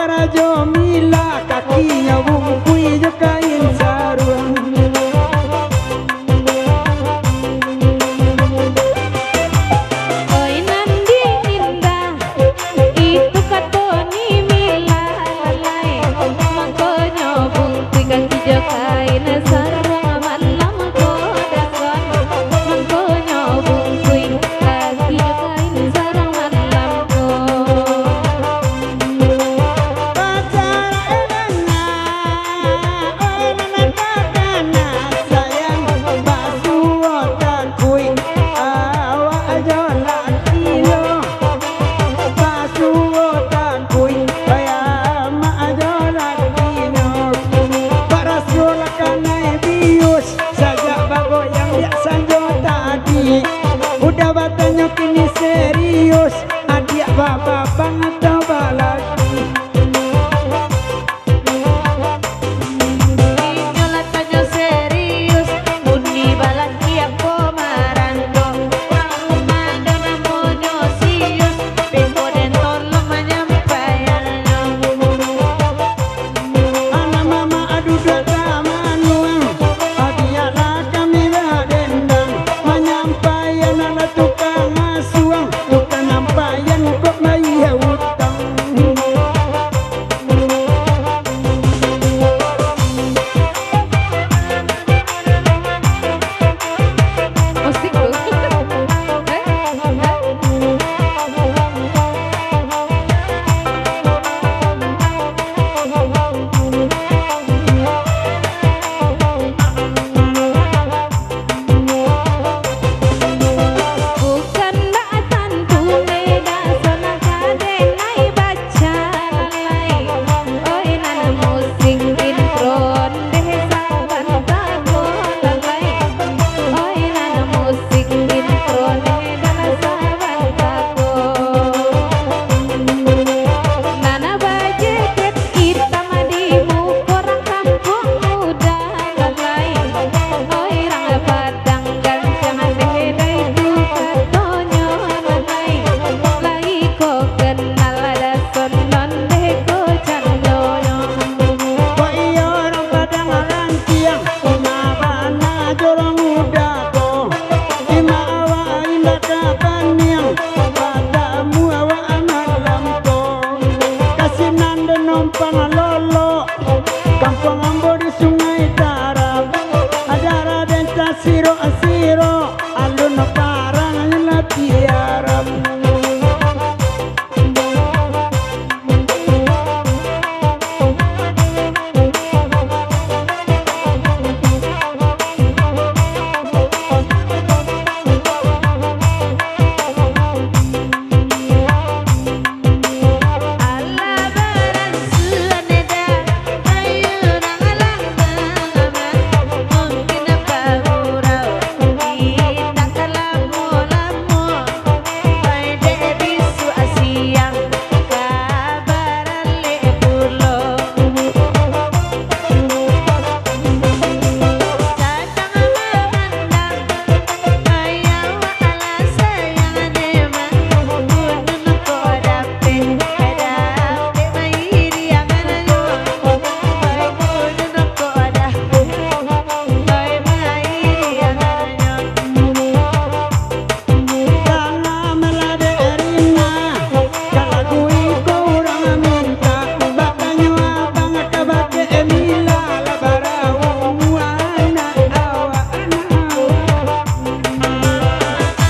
barajo mila kakinya bungkui jo kain sarung. Oi nandi indah itu katoni mila lalai mangkonyo bungkui kaki jo kain sarung malam ko dason mangkonyo bungkui kaki jo kain sarung malam ko. Udah batanya kini serius, adik bapak banget coba lagi. Nyolat tanyo serius uni balaki ako marando umado na monyo sius pero den tolong menyampaikan Anak mama adu data manuang, adialah kami berdendang menyampaikan anak tukang asuang, tukang nampayan kok bayar utang. musik lu bukan batan tumeda sona kadenai baca lalai oi nana musik intron desa bantago lalai oi nana musik intron desa bantago nana bajeget hitam di muka kampung muda lalai oi rang padang gancang deh itu katonyo lalai lagi ko kenal ada sonon deh ko candono Kok iya orang padang lantiang, ima bana jorong muda ko, ima awak indah kapaniang, padamu awak anak lampo, kasinan dan nompang lolo, kampung